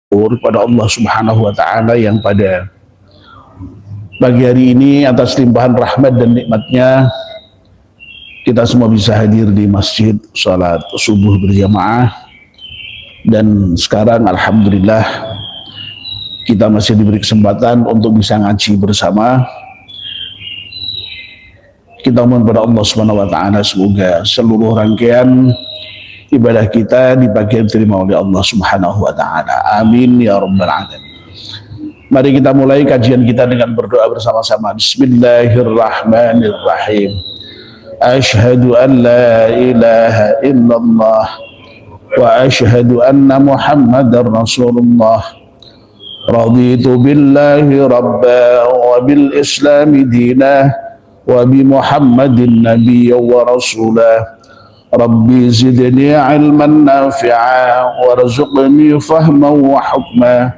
kepada Allah Subhanahu wa taala yang pada pagi hari ini atas limpahan rahmat dan nikmatnya kita semua bisa hadir di masjid salat subuh berjamaah, dan sekarang alhamdulillah kita masih diberi kesempatan untuk bisa ngaji bersama. Kita mohon kepada Allah Subhanahu wa taala semoga seluruh rangkaian ibadah kita di pagi hari diterima oleh Allah Subhanahu wa taala. Amin ya rabbal alamin. Mari kita mulai kajian kita dengan berdoa bersama-sama. Bismillahirrahmanirrahim. Asyhadu an la ilaha illallah wa asyhadu anna Muhammadar Rasulullah. Raditu billahi rabba wa bil islami dinah wa bi Muhammadin nabiyya wa rasulah. Rabbi zidni ilman nafi'a warzuqni fahman wa hukma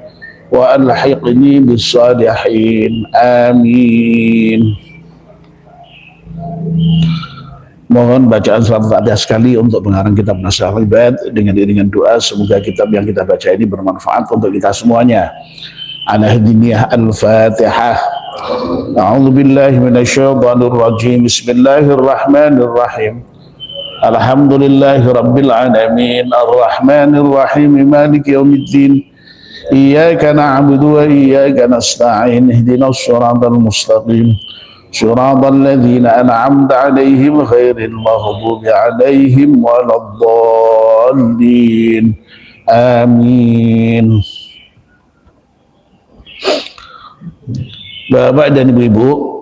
wa alhiqni bis salihin. Amin. Mohon bacaan salat Fatihah sekali untuk pengarang kitab Nasihat Ibad dengan iringan doa, semoga kitab yang kita baca ini bermanfaat untuk kita semuanya. Anahdiniyah al-Fatihah. A'udzu billahi minasyaitonir rajim. Bismillahirrahmanirrahim. Alhamdulillahi rabbil alamin, arrahmanir rahim, maliki yaumiddin. Iyyaka na'budu wa iyyaka nasta'in. Ihdinas siratal mustaqim. Siratal ladzina an'amta 'alaihim ghairil maghdubi 'alaihim waladdallin. Amin. Bapak dan Ibu-ibu,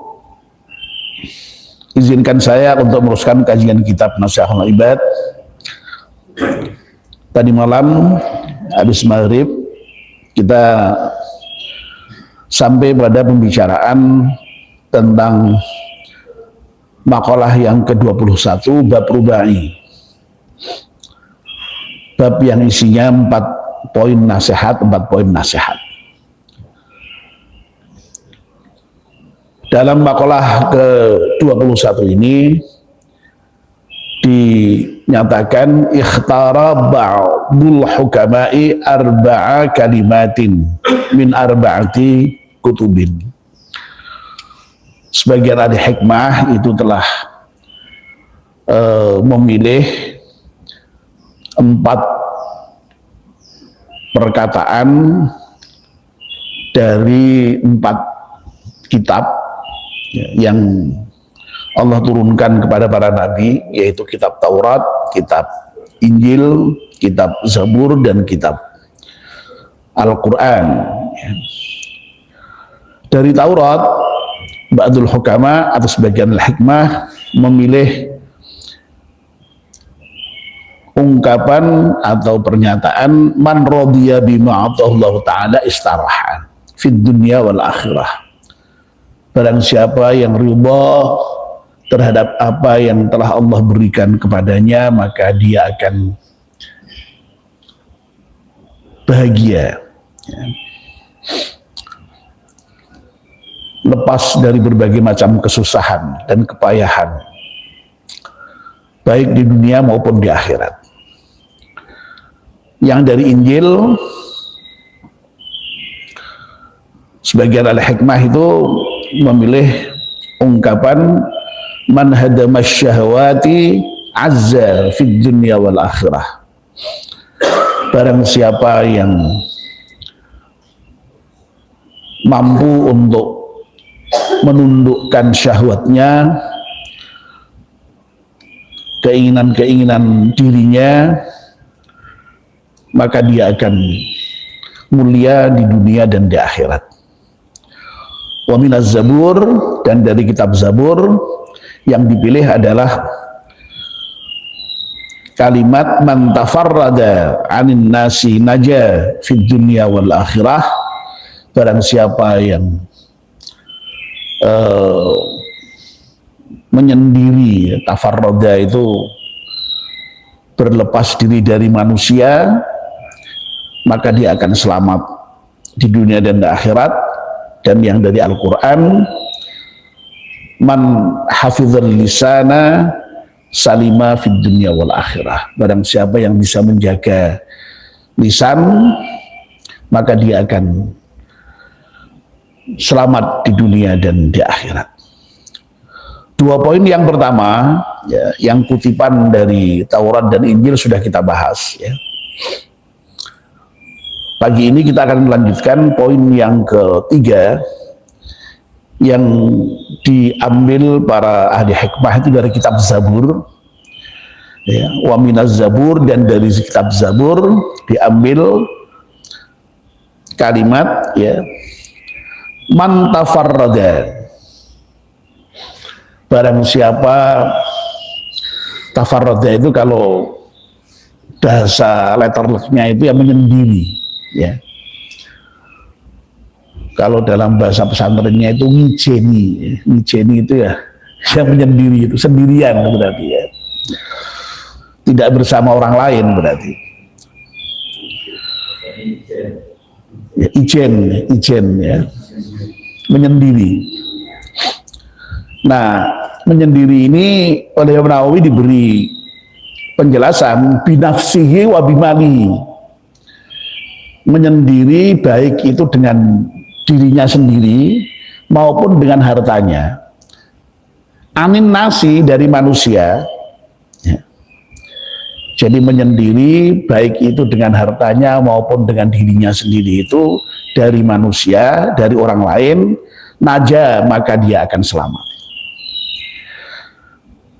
izinkan saya untuk meneruskan kajian kitab Nasihat Ibad. Tadi malam habis maghrib kita sampai pada pembicaraan tentang makalah yang ke-21, bab rubai. Bab yang isinya 4 poin nasihat, 4 poin nasihat. Dalam makalah ke-21 ini dinyatakan ikhtara ba'dul hukama'i arba'a kalimatin min arba'ati kutubin. Sebagian ahli hikmah itu telah memilih 4 perkataan dari 4 kitab yang Allah turunkan kepada para nabi, yaitu kitab Taurat, kitab Injil, kitab Zabur, dan kitab Al-Quran. Dari Taurat, ba'dul hukama atau sebagian al-hikmah memilih ungkapan atau pernyataan man radiya bima atahullahu ta'ala istaraha fid dunya wal akhirah. Barang siapa yang ridha terhadap apa yang telah Allah berikan kepadanya, maka dia akan bahagia, lepas dari berbagai macam kesusahan dan kepayahan, baik di dunia maupun di akhirat. Yang dari Injil, sebagian al-hikmah itu memilih ungkapan man hadamas syahwati azza fid dunya wal akhirah. Barang siapa yang mampu untuk menundukkan syahwatnya, keinginan-keinginan dirinya, maka dia akan mulia di dunia dan di akhirat. Wa minaz Zabur, dan dari kitab Zabur yang dipilih adalah kalimat man tafarrada 'anin nasi naja fid dunya wal akhirah. Barang siapa yang menyendiri, tafarrada itu berlepas diri dari manusia, maka dia akan selamat di dunia dan di akhirat. Dan yang dari Al-Quran, man hafizal lisana salima fid dunya wal akhirah. Barang siapa yang bisa menjaga lisan, maka dia akan selamat di dunia dan di akhirat. Dua poin yang pertama, ya, yang kutipan dari Taurat dan Injil sudah kita bahas. Ya. Pagi ini kita akan melanjutkan poin yang ketiga, yang diambil para ahli hikmah itu dari kitab Zabur. Ya, wa minaz Zabur, dan dari kitab Zabur diambil kalimat, ya, man tafarrada, barang siapa, tafarrada itu kalau bahasa letterleknya itu yang menyendiri, ya. Kalau dalam bahasa pesantrennya itu ngijeni, ngijeni itu ya yang menyendiri, itu sendirian berarti, ya, tidak bersama orang lain berarti. Ya, ijen ya, menyendiri. Nah, menyendiri ini oleh Imam Nawawi diberi penjelasan binafsihi wa bimali. Menyendiri baik itu dengan dirinya sendiri maupun dengan hartanya. Anin nasi, dari manusia. Ya. Jadi menyendiri baik itu dengan hartanya maupun dengan dirinya sendiri itu dari manusia, dari orang lain, naja, maka dia akan selamat.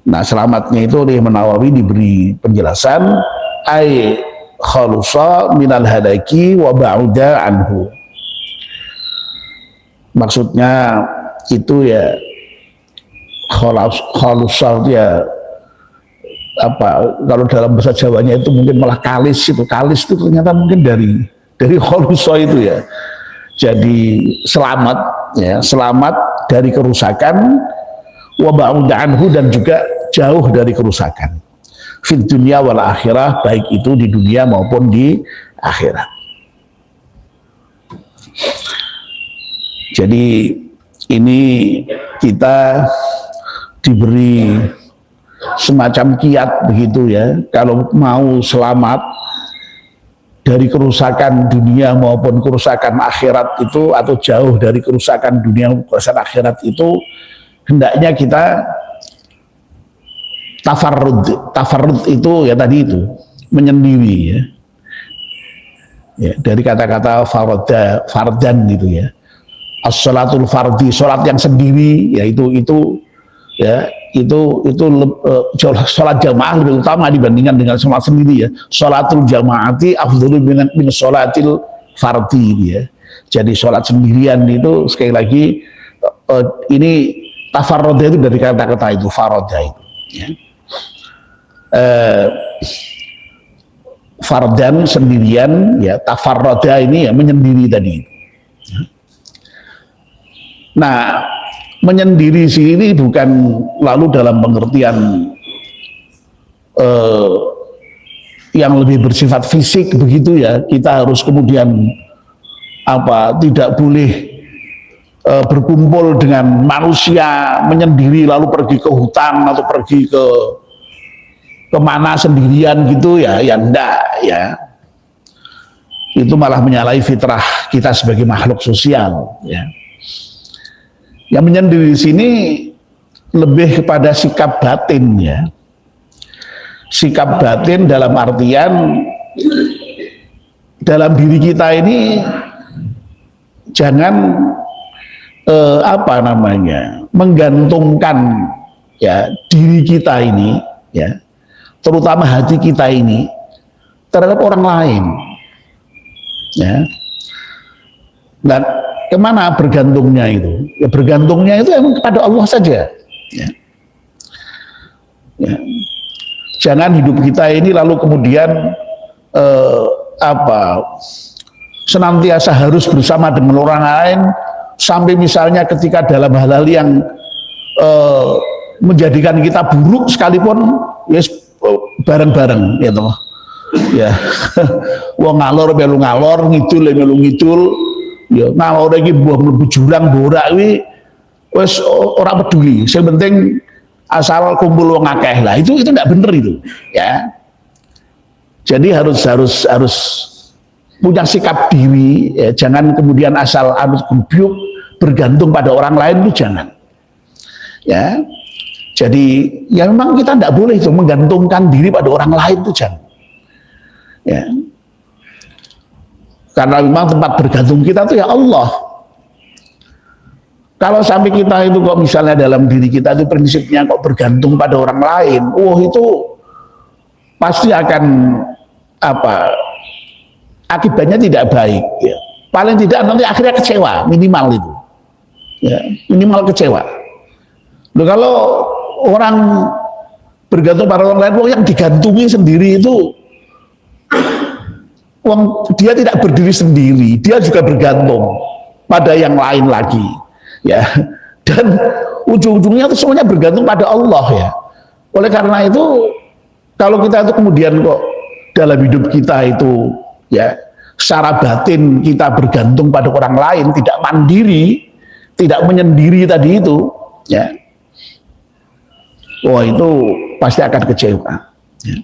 Nah, selamatnya itu oleh Imam Nawawi diberi penjelasan ai khalusa minal hadaki wa ba'uda anhu. Maksudnya itu ya khalusa itu ya apa, kalau dalam bahasa Jawanya itu mungkin malah kalis, itu kalis itu ternyata mungkin dari khalusa itu ya. Jadi selamat, ya, selamat dari kerusakan, wa ba'uda anhu, dan juga jauh dari kerusakan. Fid dunya wal akhirah, baik itu di dunia maupun di akhirat. Jadi ini kita diberi semacam kiat begitu, ya, kalau mau selamat dari kerusakan dunia maupun kerusakan akhirat itu, atau jauh dari kerusakan dunia maupun kerusakan akhirat itu, hendaknya kita tafarrud itu ya tadi itu menyendiri, ya. Ya, dari kata-kata fardan gitu, ya. As-salatul fardi, salat yang sendiri, ya itu ya itu salat jamaah lebih utama dibandingkan dengan salat sendiri, ya. Salatul jamaati afdhalu min salatil fardi, ya. Jadi salat sendirian itu sekali lagi ini tafarrud itu dari kata-kata itu farada itu, ya. Fardan sendirian, ya, tafarrada ini ya menyendiri tadi. Nah, menyendiri sini bukan lalu dalam pengertian yang lebih bersifat fisik begitu, ya. Kita harus kemudian tidak boleh berkumpul dengan manusia, menyendiri lalu pergi ke hutan atau pergi ke kemana sendirian gitu, ya enggak, ya. Itu malah menyalahi fitrah kita sebagai makhluk sosial, ya. Yang menyendiri di sini lebih kepada sikap batin, ya. Sikap batin dalam artian dalam diri kita ini jangan menggantungkan, ya, diri kita ini, ya, terutama hati kita ini terhadap orang lain, ya. Dan kemana bergantungnya itu? Ya, bergantungnya itu emang kepada Allah saja, ya. Ya. Jangan hidup kita ini lalu kemudian senantiasa harus bersama dengan orang lain, sampai misalnya ketika dalam hal-hal yang menjadikan kita buruk sekalipun, ya bareng-bareng, ya toh, ya. Wong ngalor melu ngalor, ngidul melu ngidul, ya ngalor iki mbuh mlebu jurang borak kuwi wis ora peduli, sing penting asal kumpul wong akeh. Lah itu tidak bener itu, ya. Jadi harus punya sikap diri, ya, jangan kemudian asal anut gubyuk bergantung pada orang lain, itu jangan. Ya, jadi ya memang kita tidak boleh itu menggantungkan diri pada orang lain, itu jangan. Ya, karena memang tempat bergantung kita itu ya Allah. Kalau sampai kita itu kok misalnya dalam diri kita itu prinsipnya kok bergantung pada orang lain, itu pasti akan akibatnya tidak baik. Ya. Paling tidak nanti akhirnya kecewa, minimal itu. Ya, minimal kecewa. Loh, kalau orang bergantung pada orang lain, yang digantungi sendiri itu, dia tidak berdiri sendiri, dia juga bergantung pada yang lain lagi. Ya, dan ujung-ujungnya itu semuanya bergantung pada Allah ya. Oleh karena itu, kalau kita itu kemudian kok dalam hidup kita itu ya secara batin kita bergantung pada orang lain, tidak mandiri, tidak menyendiri tadi itu, ya, itu pasti akan kecewa. Ya.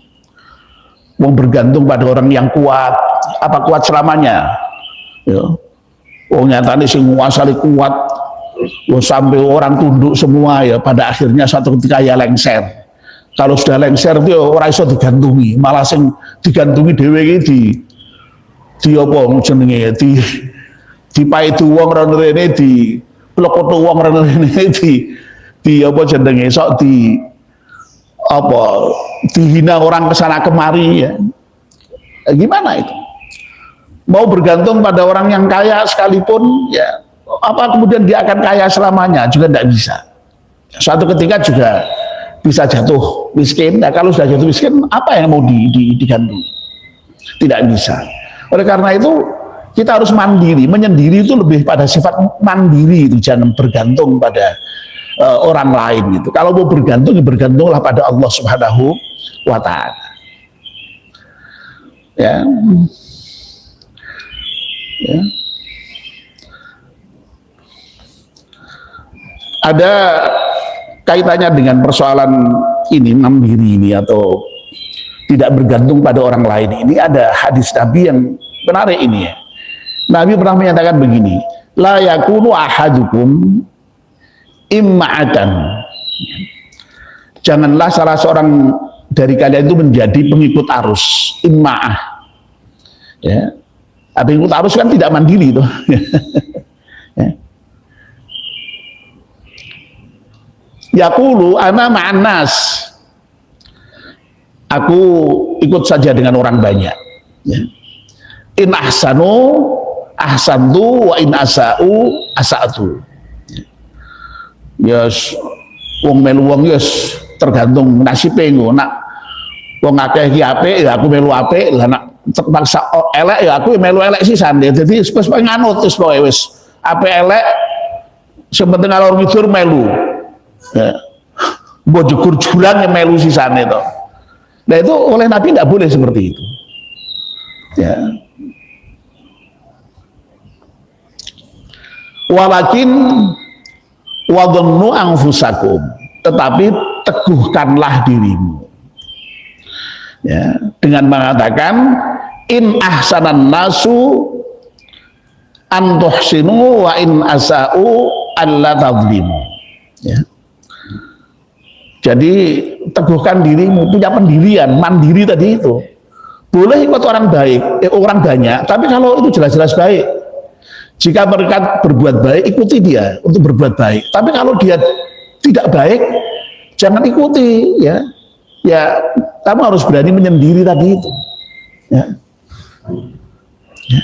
Mau bergantung pada orang yang kuat, apa kuat selamanya? Ya. Nyatanya sing nguasai kuat. Sampai orang tunduk semua ya, pada akhirnya suatu ketika ya lengser. Kalau sudah lengser itu orang iso digantungi, malah sing digantungi dhewe iki di apa jenenge di paidu wong rene di plekoto wong rene di apa jenenge sok dihina orang kesana kemari ya. Gimana itu? Mau bergantung pada orang yang kaya sekalipun ya, apa kemudian dia akan kaya selamanya juga tidak bisa. Suatu ketika juga bisa jatuh miskin. Nah, kalau sudah jatuh miskin, apa yang mau digantung? Tidak bisa. Oleh karena itu kita harus mandiri. Menyendiri itu lebih pada sifat mandiri, itu jangan bergantung pada orang lain gitu. Kalau mau bergantung, bergantunglah pada Allah Subhanahu wa Ta'ala. Ya. Ya. Ada kaitannya dengan persoalan ini, mandiri ini atau tidak bergantung pada orang lain ini. Ada hadis Nabi yang menarik ini ya. Nabi pernah menyatakan begini, la yakunu ahadukum imma'atan. Janganlah salah seorang dari kalian itu menjadi pengikut arus, imma'ah. Ya. Pengikut arus kan tidak mandiri tuh. Ya. Yaqulu ana ma'an nas. Aku ikut saja dengan orang banyak. Ya. In ahsanu ahsantu wa in asa'u asa'tu. Yes, wong melu wong yes tergantung nasibe ngono. Nak wong akeh iki apik ya aku melu apik, lah nak terpaksa elek ya aku melu elek sisan. Jadi wis nganut wis pokoke wis apik elek sing penting alur ngidur melu. Ya. Mbok jugur-juguran yang melu sisane to. Nah itu oleh Nabi tidak boleh seperti itu. Ya. Walakin wadhannu anfusakum, tetapi teguhkanlah dirimu. Ya, dengan mengatakan in ahsanan nasu an tuhsinu wa in asa'u alla tadlimu. Ya. Jadi teguhkan dirimu, punya pendirian, mandiri tadi itu. Boleh ikut orang baik, orang banyak, tapi kalau itu jelas-jelas baik. Jika mereka berbuat baik, ikuti dia untuk berbuat baik. Tapi kalau dia tidak baik, jangan ikuti, ya. Ya, kamu harus berani menyendiri tadi itu. Ya. Ya.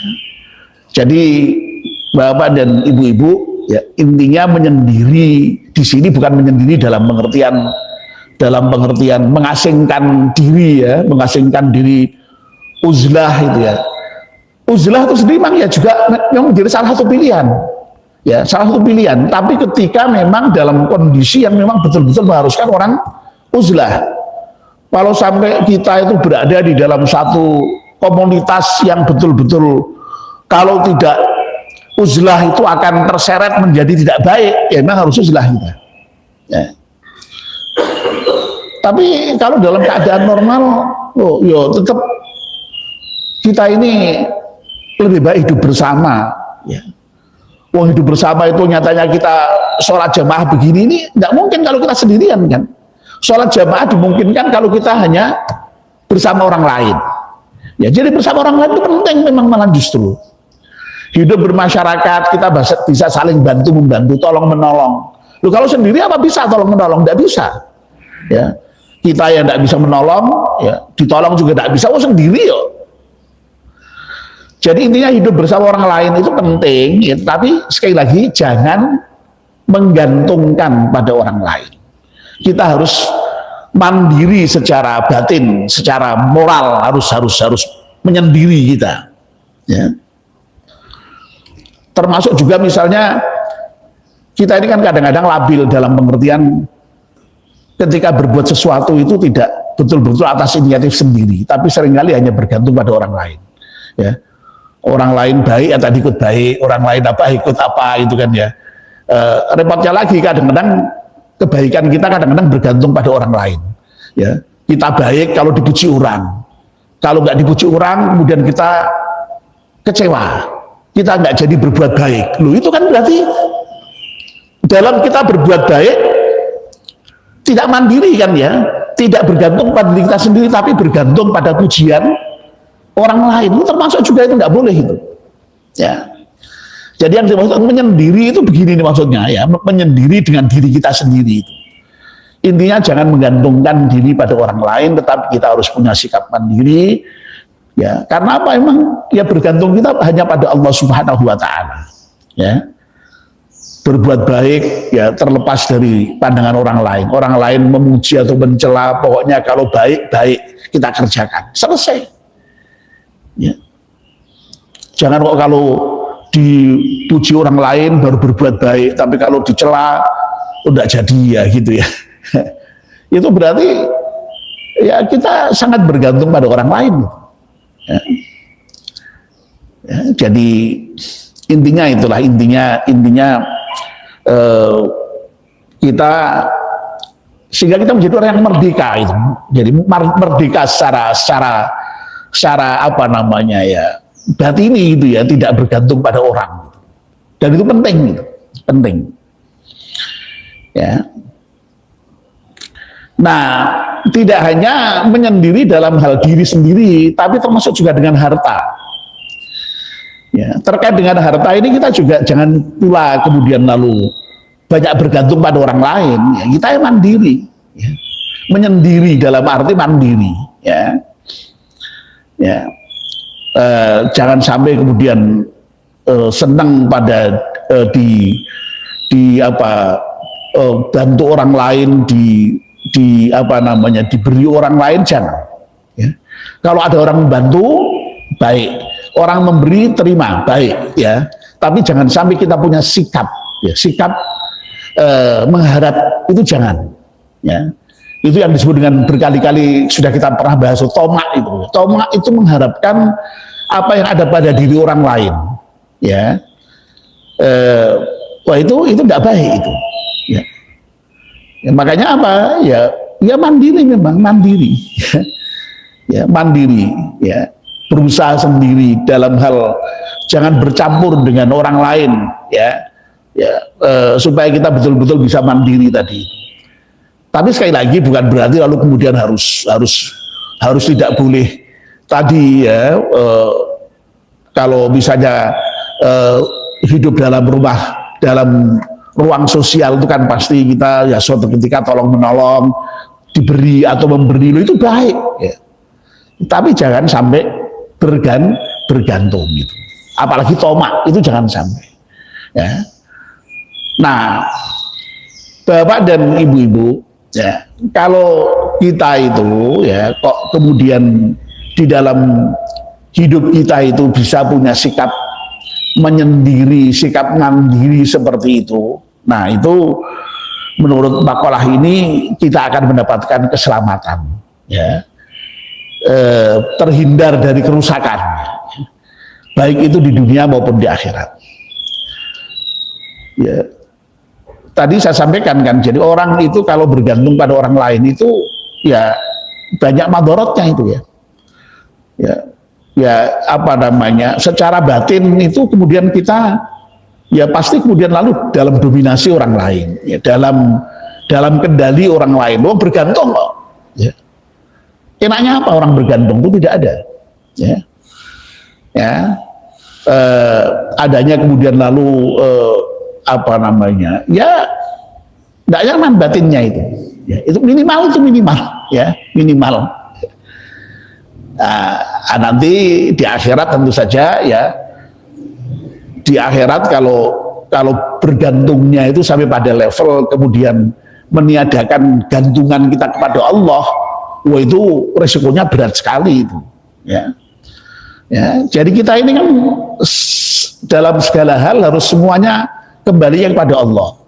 Jadi Bapak dan Ibu-ibu, ya intinya menyendiri di sini bukan menyendiri dalam pengertian mengasingkan diri ya, mengasingkan diri uzlah itu ya. Uzlah itu sendiri memang ya juga yang menjadi salah satu pilihan. Ya, salah satu pilihan, tapi ketika memang dalam kondisi yang memang betul-betul mengharuskan orang uzlah. Kalau sampai kita itu berada di dalam satu komunitas yang betul-betul kalau tidak uzlah itu akan terseret menjadi tidak baik, ya memang harus uzlah kita. Ya. Tapi kalau dalam keadaan normal, tetap kita ini lebih baik hidup bersama. Ya. Wong hidup bersama itu nyatanya kita sholat jamaah begini ini nggak mungkin kalau kita sendirian kan. Sholat jamaah dimungkinkan kalau kita hanya bersama orang lain. Ya, jadi bersama orang lain itu penting memang, malah justru hidup bermasyarakat kita bisa saling bantu membantu, tolong menolong. Lu kalau sendiri apa bisa tolong menolong? Tidak bisa. Ya, kita yang tidak bisa menolong, ya ditolong juga tidak bisa. Oh sendiri yo. Jadi intinya hidup bersama orang lain itu penting, ya, tapi sekali lagi jangan menggantungkan pada orang lain. Kita harus mandiri secara batin, secara moral, harus menyendiri kita. Ya. Termasuk juga misalnya kita ini kan kadang-kadang labil dalam pengertian ketika berbuat sesuatu itu tidak betul-betul atas inisiatif sendiri, tapi seringkali hanya bergantung pada orang lain. Ya. Orang lain baik atau ikut baik, orang lain apa ikut apa, itu kan ya. Repotnya lagi kadang-kadang kebaikan kita kadang-kadang bergantung pada orang lain. Ya, kita baik kalau dipuji orang, kalau nggak dipuji orang kemudian kita kecewa, kita nggak jadi berbuat baik. Loh itu kan berarti dalam kita berbuat baik tidak mandiri kan ya, tidak bergantung pada diri kita sendiri tapi bergantung pada pujian orang lain. Itu termasuk juga, itu nggak boleh itu. Ya. Jadi yang dimaksud menyendiri itu begini nih maksudnya ya, menyendiri dengan diri kita sendiri itu. Intinya jangan menggantungkan diri pada orang lain, tetapi kita harus punya sikap mandiri. Ya, karena apa? Emang ya bergantung kita hanya pada Allah Subhanahu wa taala. Ya. Berbuat baik ya terlepas dari pandangan orang lain. Orang lain memuji atau mencela, pokoknya kalau baik kita kerjakan. Selesai. Ya. Jangan kok kalau dipuji orang lain baru berbuat baik, tapi kalau dicela udah jadi ya gitu ya. Itu berarti ya kita sangat bergantung pada orang lain. Ya. Ya, jadi intinya itulah intinya kita sehingga kita menjadi orang yang merdeka itu. Jadi merdeka secara apa namanya ya, batini itu ya, tidak bergantung pada orang. Dan itu penting gitu. Penting. Ya. Nah, tidak hanya menyendiri dalam hal diri sendiri, tapi termasuk juga dengan harta. Ya, terkait dengan harta ini kita juga jangan pula kemudian lalu banyak bergantung pada orang lain. Ya, kita yang mandiri, ya. Menyendiri dalam arti mandiri. Ya, ya. Jangan sampai kemudian senang pada bantu orang lain, apa namanya, diberi orang lain, jangan. Ya. Kalau ada orang membantu, baik. Orang memberi, terima, baik. Ya. Tapi jangan sampai kita punya sikap, ya, sikap mengharap, itu jangan. Ya. Itu yang disebut dengan berkali-kali sudah kita pernah bahas, tomak itu. Tomak itu mengharapkan apa yang ada pada diri orang lain. Ya. Wah itu tidak baik itu. Ya. Ya, makanya apa? Ya mandiri, memang mandiri. Ya, mandiri, ya. Berusaha sendiri dalam hal jangan bercampur dengan orang lain, ya. Ya, supaya kita betul-betul bisa mandiri tadi. Tapi sekali lagi bukan berarti lalu kemudian harus tidak boleh tadi ya, kalau misalnya hidup dalam ruang sosial itu kan pasti kita ya suatu ketika tolong menolong, diberi atau memberi itu baik ya. Tapi jangan sampai bergantung gitu. Apalagi tomak itu jangan sampai. Ya. Nah, Bapak dan Ibu-ibu, ya, kalau kita itu ya kok kemudian di dalam hidup kita itu bisa punya sikap menyendiri, sikap mandiri seperti itu. Nah, itu menurut makalah ini kita akan mendapatkan keselamatan, ya. Terhindar dari kerusakan, baik itu di dunia maupun di akhirat. Ya. Tadi saya sampaikan kan, jadi orang itu kalau bergantung pada orang lain itu ya banyak madorotnya itu ya. Ya. ya apa namanya, secara batin itu kemudian kita ya pasti kemudian lalu dalam dominasi orang lain, ya, dalam kendali orang lain. Oh, bergantung kok. Ya. Enaknya apa orang bergantung itu tidak ada. Ya, ya. Adanya kemudian lalu apa namanya, ya tidak nyaman batinnya itu. Ya, itu minimal ya minimal. Nanti di akhirat tentu saja ya, di akhirat kalau bergantungnya itu sampai pada level kemudian meniadakan gantungan kita kepada Allah, wah itu resikonya berat sekali itu. Ya, ya. Jadi kita ini kan dalam segala hal harus semuanya kembali yang pada Allah.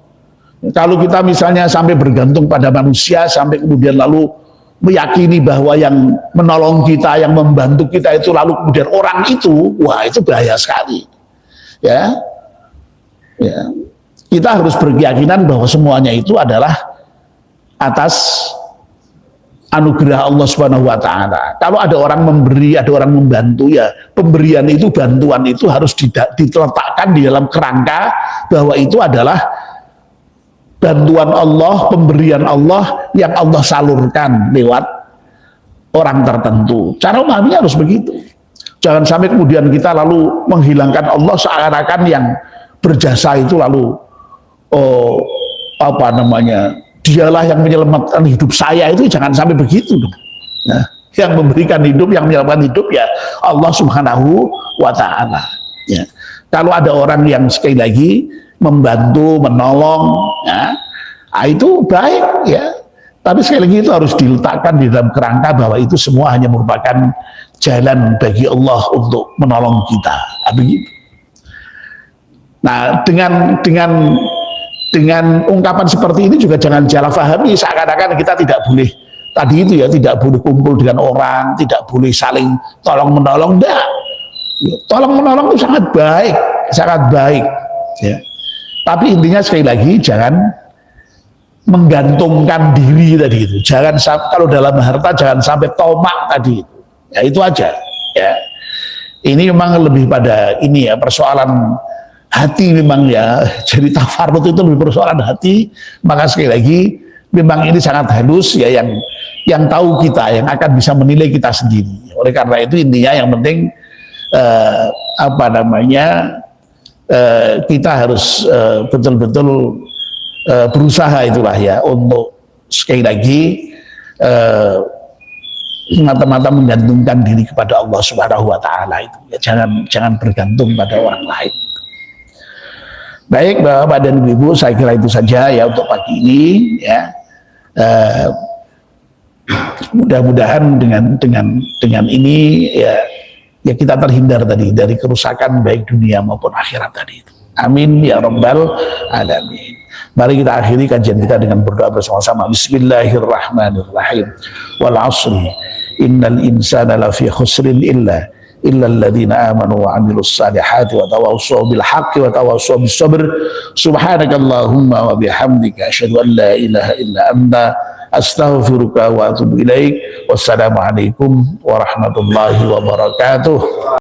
Kalau kita misalnya sampai bergantung pada manusia, sampai kemudian lalu meyakini bahwa yang menolong kita, yang membantu kita itu lalu kemudian orang itu, wah itu bahaya sekali. Ya, ya. Kita harus berkeyakinan bahwa semuanya itu adalah atas anugerah Allah Subhanahu wa taala. Kalau ada orang memberi, ada orang membantu, ya pemberian itu, bantuan itu harus diletakkan di dalam kerangka bahwa itu adalah bantuan Allah, pemberian Allah yang Allah salurkan lewat orang tertentu. Cara memahaminya harus begitu. Jangan sampai kemudian kita lalu menghilangkan Allah seakan-akan yang berjasa itu lalu apa namanya, dialah yang menyelamatkan hidup saya, itu jangan sampai begitu dong. Nah, yang memberikan hidup, yang menyelamatkan hidup ya Allah Subhanahu wa taala. Ya. Kalau ada orang yang sekali lagi membantu, menolong, ya, itu baik ya. Tapi sekali lagi itu harus diletakkan di dalam kerangka bahwa itu semua hanya merupakan jalan bagi Allah untuk menolong kita. Begitu. Nah, dengan ungkapan seperti ini juga jangan salah pahami seakan-akan kita tidak boleh tadi itu ya, tidak boleh kumpul dengan orang, tidak boleh saling tolong menolong. Enggak. Tolong menolong itu sangat baik, sangat baik. Ya. Tapi intinya sekali lagi jangan menggantungkan diri tadi itu. Jangan, kalau dalam harta jangan sampai tomak tadi itu. Ya itu aja. Ya. Ini memang lebih pada ini ya, persoalan hati memang ya. Jadi tafarrud itu lebih persoalan hati. Maka sekali lagi memang ini sangat halus ya, yang tahu kita, yang akan bisa menilai kita sendiri. Oleh karena itu intinya yang penting apa namanya, kita harus betul-betul berusaha itulah ya untuk sekali lagi semata-mata menggantungkan diri kepada Allah Subhanahu wa taala itu. Ya, jangan bergantung pada orang lain. Baik Bapak dan Ibu, saya kira itu saja ya untuk pagi ini ya. Mudah-mudahan dengan ini ya kita terhindar tadi dari kerusakan baik dunia maupun akhirat tadi itu. Amin ya rabbal alamin. Mari kita akhiri kajian kita dengan berdoa bersama-sama. Bismillahirrahmanirrahim. Wal 'ashri innal insana lafi khusrin illa alladziina aamanu wa 'amilus shalihati wa tawassaw bil haqqi wa tawassaw bis sabr. Subhanakallahumma wa bihamdika asyhadu an la ilaha illa anta astaghfiruka wa atubu ilaik. Wassalamualaikum warahmatullahi wabarakatuh.